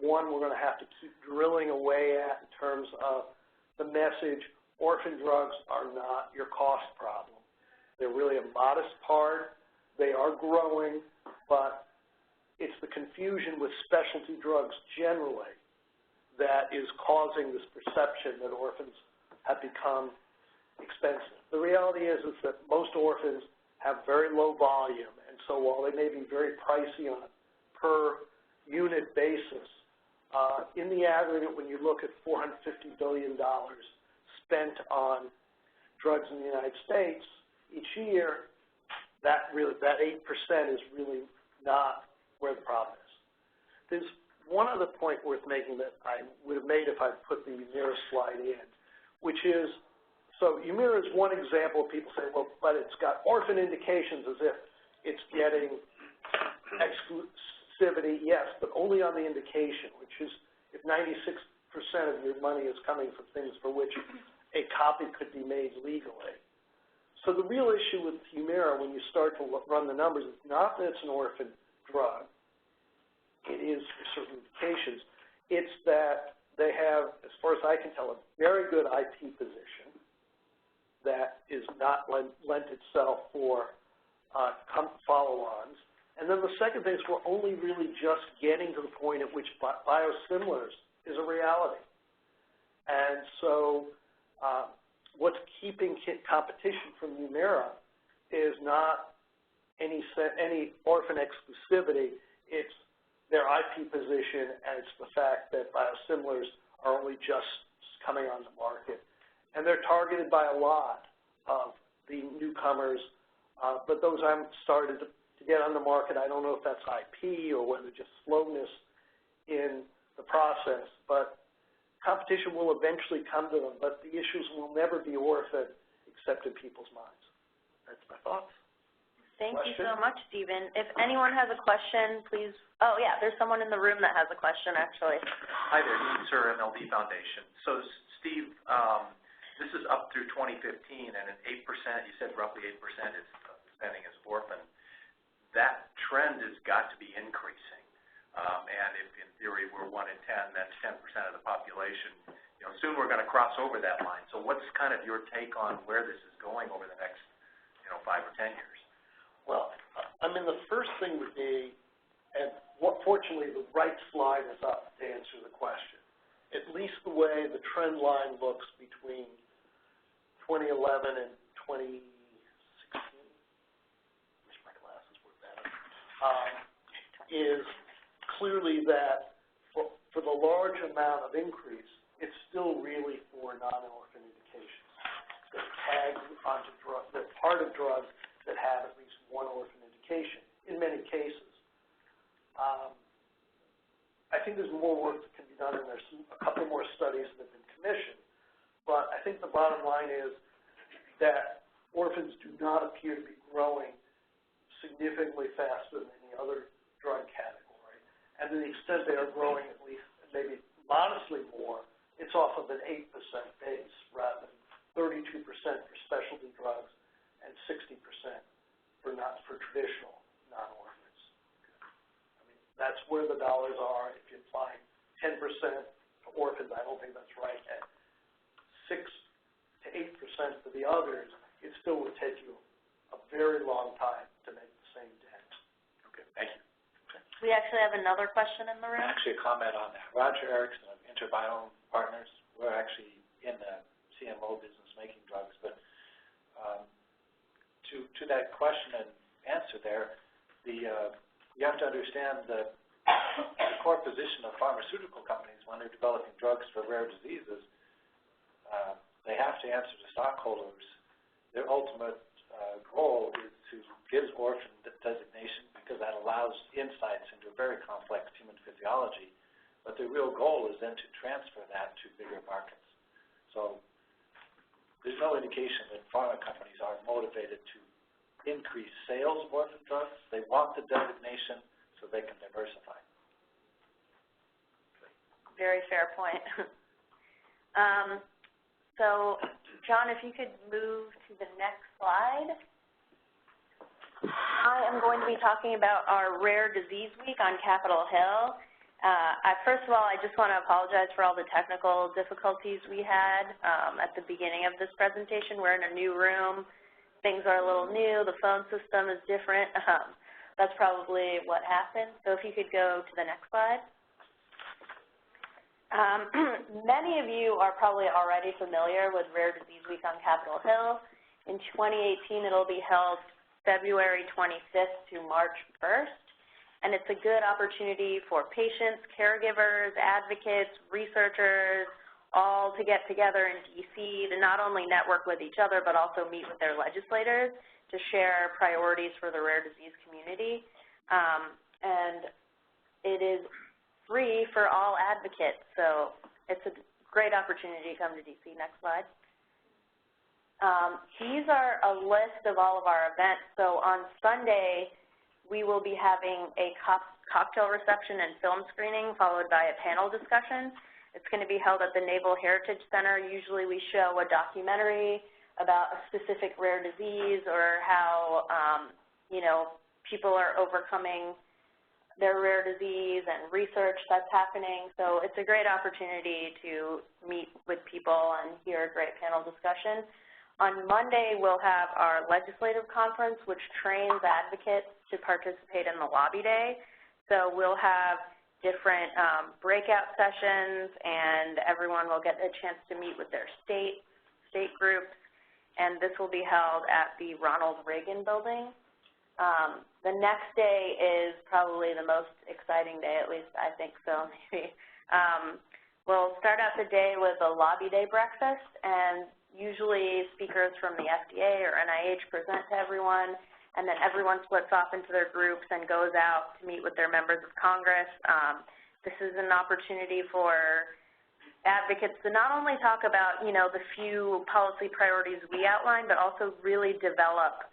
one we're going to have to keep drilling away at in terms of the message. Orphan drugs are not your cost problem. They're really a modest part. They are growing, but it's the confusion with specialty drugs generally that is causing this perception that orphans have become expensive. The reality is that most orphans have very low volume, and so while they may be very pricey on a per unit basis, in the aggregate, when you look at $450 billion spent on drugs in the United States each year, that 8% is really not where the problem is. There's one other point worth making that I would have made if I put the Humira slide in, which is, so Humira is one example of people say, well, but it's got orphan indications as if it's getting exclusivity. Yes, but only on the indication, which is if 96% of your money is coming from things for which a copy could be made legally. So the real issue with Humira, when you start to run the numbers, is not that it's an orphan drug. It is for certain indications. It's that they have, as far as I can tell, a very good IP position that is not lent itself for follow-ons. And then the second thing is we're only really just getting to the point at which biosimilars is a reality. And so what's keeping competition from Humira is not any orphan exclusivity. It's their IP position, and it's the fact that biosimilars are only just coming on the market. And they're targeted by a lot of the newcomers, but those haven't started to get on the market. I don't know if that's IP or whether just slowness in the process, but competition will eventually come to them, but the issues will never be orphan except in people's minds. That's my thoughts. Thank you so much, Stephen. If anyone has a question, please. Oh, yeah, there's someone in the room that has a question, actually. Hi there, Dean Sir, MLD Foundation. So, Steve, this is up through 2015, and at 8%, you said roughly 8% is spending is orphan. That trend has got to be increasing. And if, in theory, we're 1 in 10, that's 10% of the population. You know, soon we're going to cross over that line. So what's kind of your take on where this is going over the next, 5 or 10 years? Well, I mean, the first thing would be, and fortunately the right slide is up to answer the question, at least the way the trend line looks between 2011 and 2016, wish my glasses were better, is clearly that for the large amount of increase, it's still really for non-orphan indications. They're tagged onto drugs, they're part of drugs that have at least one orphan indication in many cases. I think there's more work that can be done, and there's a couple more studies that have been commissioned. But I think the bottom line is that orphans do not appear to be growing significantly faster than any other drug category. And to the extent they are growing at least maybe modestly more, it's off of an 8% base rather than 32% for specialty drugs and 60% for traditional non-orphans. I mean, that's where the dollars are. If you apply 10% to orphans, I don't think that's right. At 6 to 8% for the others, it still would take you a very long time to make the same dent. Okay, thank you. We actually have another question in the room. Actually, a comment on that. Roger Erickson of Interbiome Partners. We're actually in the CMO business making drugs, but to that question and answer there, you have to understand the core position of pharmaceutical companies when they're developing drugs for rare diseases. They have to answer to stockholders. Their ultimate goal is to give orphan designation because that allows insights into a very complex human physiology. But the real goal is then to transfer that to bigger markets. So there's no indication that pharma companies are motivated to increase sales of orphan drugs. They want the designation so they can diversify. Very fair point. So, John, if you could move to the next slide. I am going to be talking about our Rare Disease Week on Capitol Hill. First of all, I just want to apologize for all the technical difficulties we had at the beginning of this presentation. We're in a new room. Things are a little new. The phone system is different. That's probably what happened. So if you could go to the next slide. Many of you are probably already familiar with Rare Disease Week on Capitol Hill. In 2018, it'll be held February 25th to March 1st. And it's a good opportunity for patients, caregivers, advocates, researchers, all to get together in DC to not only network with each other, but also meet with their legislators to share priorities for the rare disease community. And it is free for all advocates, so it's a great opportunity to come to DC. Next slide. These are a list of all of our events. So on Sunday, we will be having a cocktail reception and film screening followed by a panel discussion. It's going to be held at the Naval Heritage Center. Usually we show a documentary about a specific rare disease or how, people are overcoming their rare disease and research that's happening. So it's a great opportunity to meet with people and hear a great panel discussion. On Monday, we'll have our legislative conference, which trains advocates to participate in the lobby day. So we'll have different breakout sessions, and everyone will get a chance to meet with their state groups. And this will be held at the Ronald Reagan building. The next day is probably the most exciting day, at least I think so, maybe. We'll start out the day with a lobby day breakfast, and usually speakers from the FDA or NIH present to everyone, and then everyone splits off into their groups and goes out to meet with their members of Congress. This is an opportunity for advocates to not only talk about, the few policy priorities we outlined, but also really develop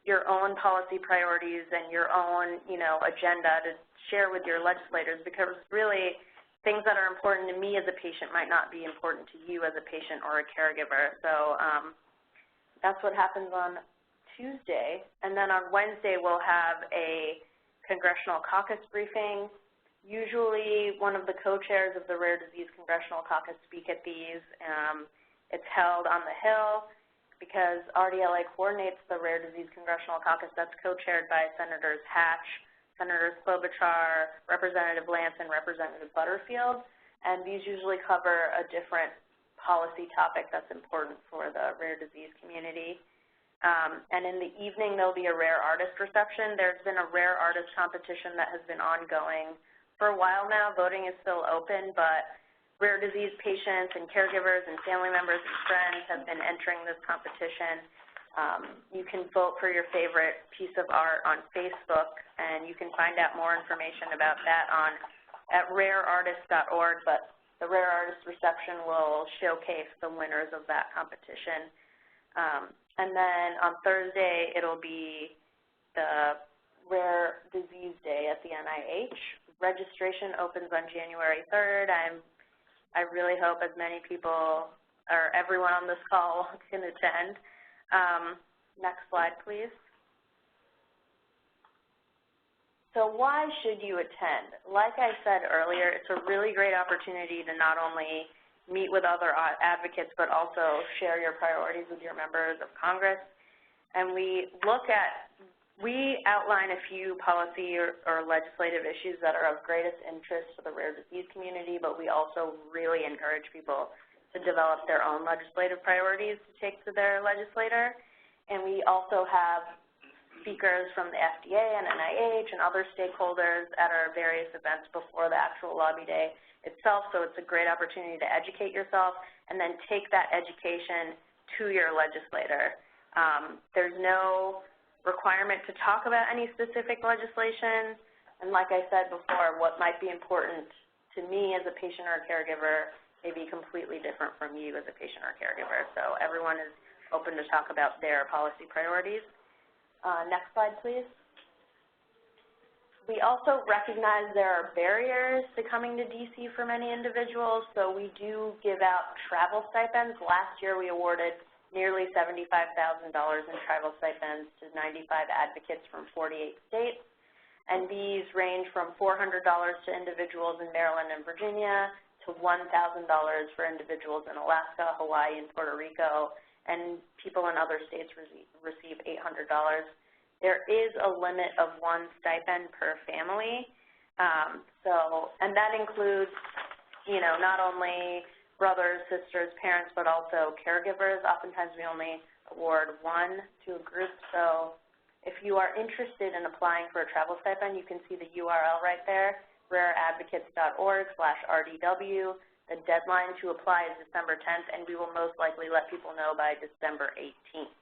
your own policy priorities and your own, agenda to share with your legislators, because really things that are important to me as a patient might not be important to you as a patient or a caregiver. So that's what happens on Tuesday. And then on Wednesday, we'll have a Congressional Caucus briefing. Usually one of the co-chairs of the Rare Disease Congressional Caucus speak at these. It's held on the Hill because RDLA coordinates the Rare Disease Congressional Caucus. That's co-chaired by Senators Hatch, Senators Klobuchar, Representative Lance, and Representative Butterfield. And these usually cover a different policy topic that's important for the rare disease community. And in the evening, there'll be a rare artist reception. There's been a rare artist competition that has been ongoing for a while now. Voting is still open, but rare disease patients and caregivers and family members and friends have been entering this competition. You can vote for your favorite piece of art on Facebook, and you can find out more information about that at rareartist.org, but the Rare Artist Reception will showcase the winners of that competition. And then on Thursday, it'll be the Rare Disease Day at the NIH. Registration opens on January 3rd. I really hope as many people or everyone on this call can attend. Next slide, please. So why should you attend? Like I said earlier, it's a really great opportunity to not only meet with other advocates, but also share your priorities with your members of Congress. And we outline a few policy or legislative issues that are of greatest interest to the rare disease community, but we also really encourage people to develop their own legislative priorities to take to their legislator. And we also have speakers from the FDA and NIH and other stakeholders at our various events before the actual lobby day itself, so it's a great opportunity to educate yourself and then take that education to your legislator. There's no requirement to talk about any specific legislation, and like I said before, what might be important to me as a patient or a caregiver may be completely different from you as a patient or caregiver, so everyone is open to talk about their policy priorities. Next slide, please. We also recognize there are barriers to coming to DC for many individuals, so we do give out travel stipends. Last year we awarded nearly $75,000 in travel stipends to 95 advocates from 48 states, and these range from $400 to individuals in Maryland and Virginia to $1,000 for individuals in Alaska, Hawaii, and Puerto Rico, and people in other states receive $800. There is a limit of 1 stipend per family, and that includes, not only brothers, sisters, parents, but also caregivers. Oftentimes we only award 1 to a group, so if you are interested in applying for a travel stipend, you can see the URL right there, rareadvocates.org/RDW. The deadline to apply is December 10th, and we will most likely let people know by December 18th.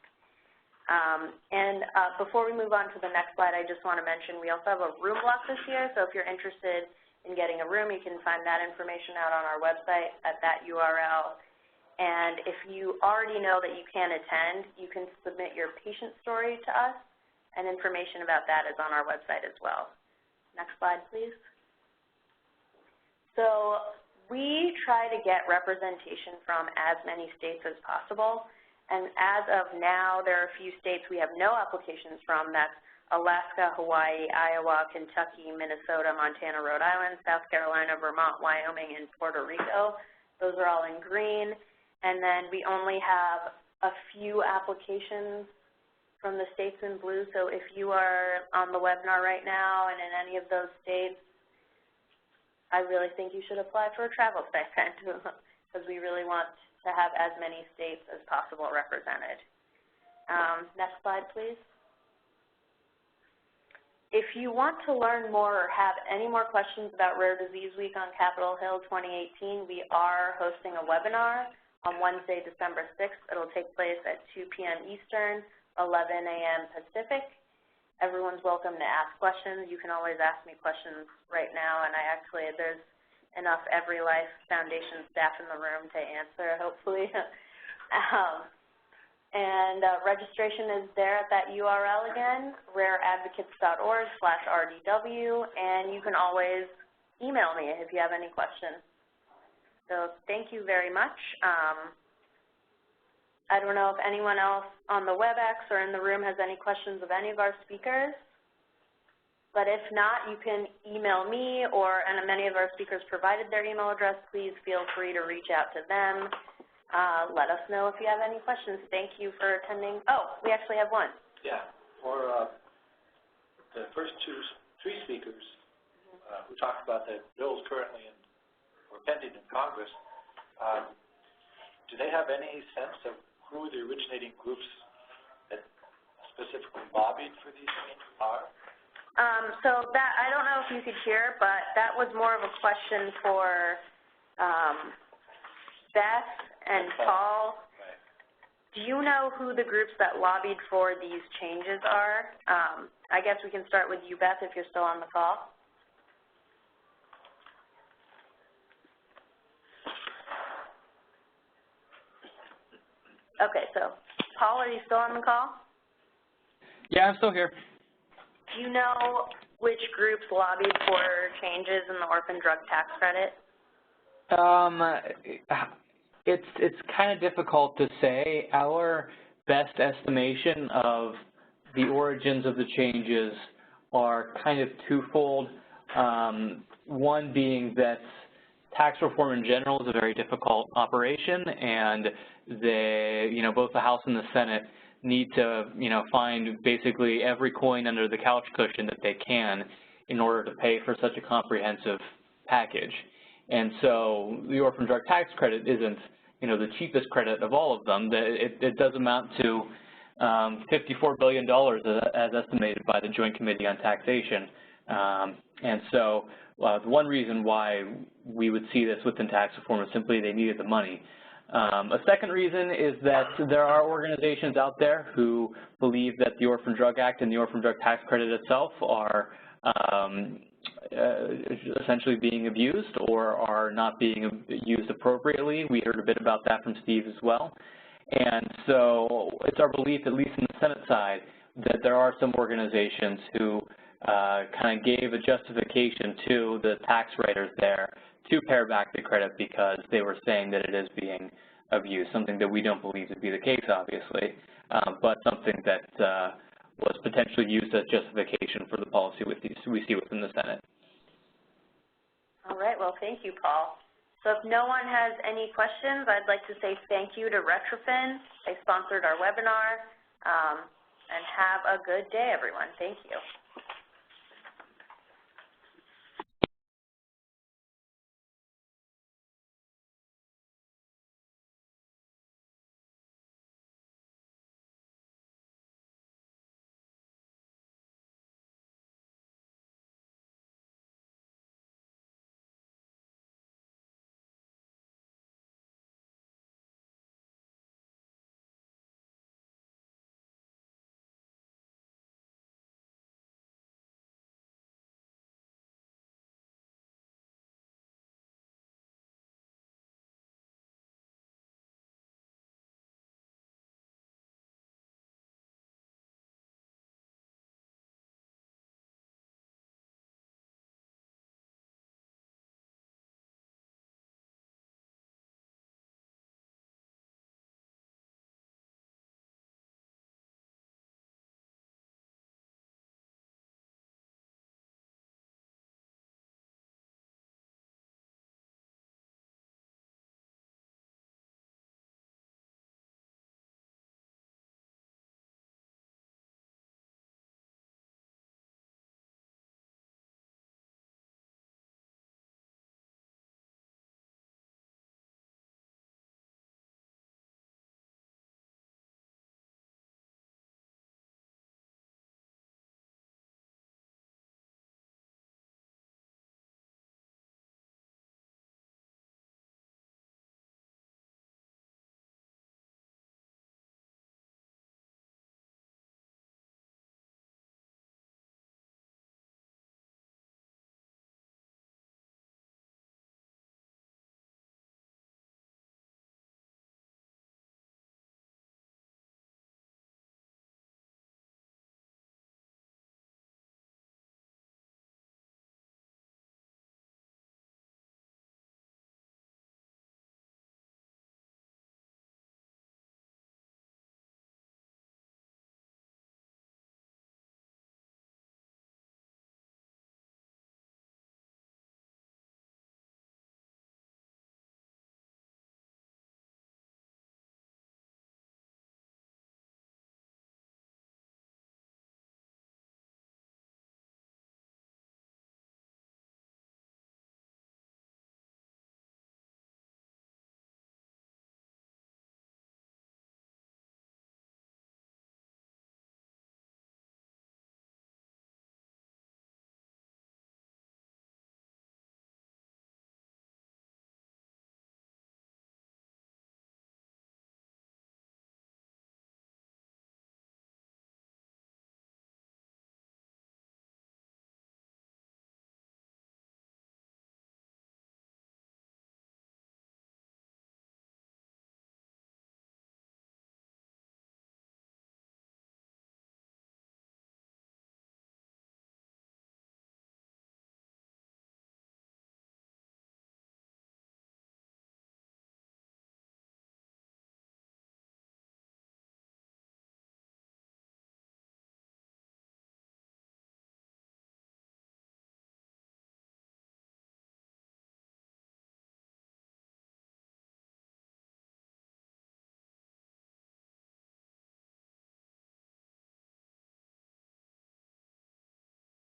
Before we move on to the next slide, I just want to mention we also have a room block this year, so if you're interested in getting a room, you can find that information out on our website at that URL. And if you already know that you can't attend, you can submit your patient story to us, and information about that is on our website as well. Next slide, please. So we try to get representation from as many states as possible, and as of now, there are a few states we have no applications from. That's Alaska, Hawaii, Iowa, Kentucky, Minnesota, Montana, Rhode Island, South Carolina, Vermont, Wyoming, and Puerto Rico. Those are all in green. And then we only have a few applications from the states in blue. So if you are on the webinar right now and in any of those states, I really think you should apply for a travel stipend because we really want to have as many states as possible represented. Next slide, please. If you want to learn more or have any more questions about Rare Disease Week on Capitol Hill 2018, we are hosting a webinar on Wednesday, December 6th. It'll take place at 2 p.m. Eastern, 11 a.m. Pacific. Everyone's welcome to ask questions. You can always ask me questions right now, and there's enough Every Life Foundation staff in the room to answer, hopefully. Registration is there at that URL again, rareadvocates.org/RDW, and you can always email me if you have any questions. So thank you very much. I don't know if anyone else on the WebEx or in the room has any questions of any of our speakers, but if not, you can email me and many of our speakers provided their email address. Please feel free to reach out to them. Let us know if you have any questions. Thank you for attending. Oh, we actually have one. Yeah, for the first three speakers who talked about the bills currently or pending in Congress, do they have any sense of who the originating groups that specifically lobbied for these changes are? So that, I don't know if you could hear, but that was more of a question for Beth and Paul. Right. Do you know who the groups that lobbied for these changes are? I guess we can start with you, Beth, if you're still on the call. Okay, so Paul, are you still on the call? Yeah, I'm still here. Do you know which groups lobbied for changes in the orphan drug tax credit? It's kind of difficult to say. Our best estimation of the origins of the changes are kind of twofold. One being that tax reform in general is a very difficult operation, and both the House and the Senate need to, find basically every coin under the couch cushion that they can in order to pay for such a comprehensive package. And so the orphan drug tax credit isn't, the cheapest credit of all of them. It does amount to $54 billion as estimated by the Joint Committee on Taxation. And so the one reason why we would see this within tax reform is simply they needed the money. A second reason is that there are organizations out there who believe that the Orphan Drug Act and the Orphan Drug Tax Credit itself are essentially being abused or are not being used appropriately. We heard a bit about that from Steve as well. And so it's our belief, at least in the Senate side, that there are some organizations who kind of gave a justification to the tax writers there to pare back the credit because they were saying that it is being abused, something that we don't believe to be the case, obviously, but something that was potentially used as justification for the policy we see within the Senate. All right, well, thank you, Paul. So if no one has any questions, I'd like to say thank you to Retrofin. They sponsored our webinar, and have a good day, everyone. Thank you.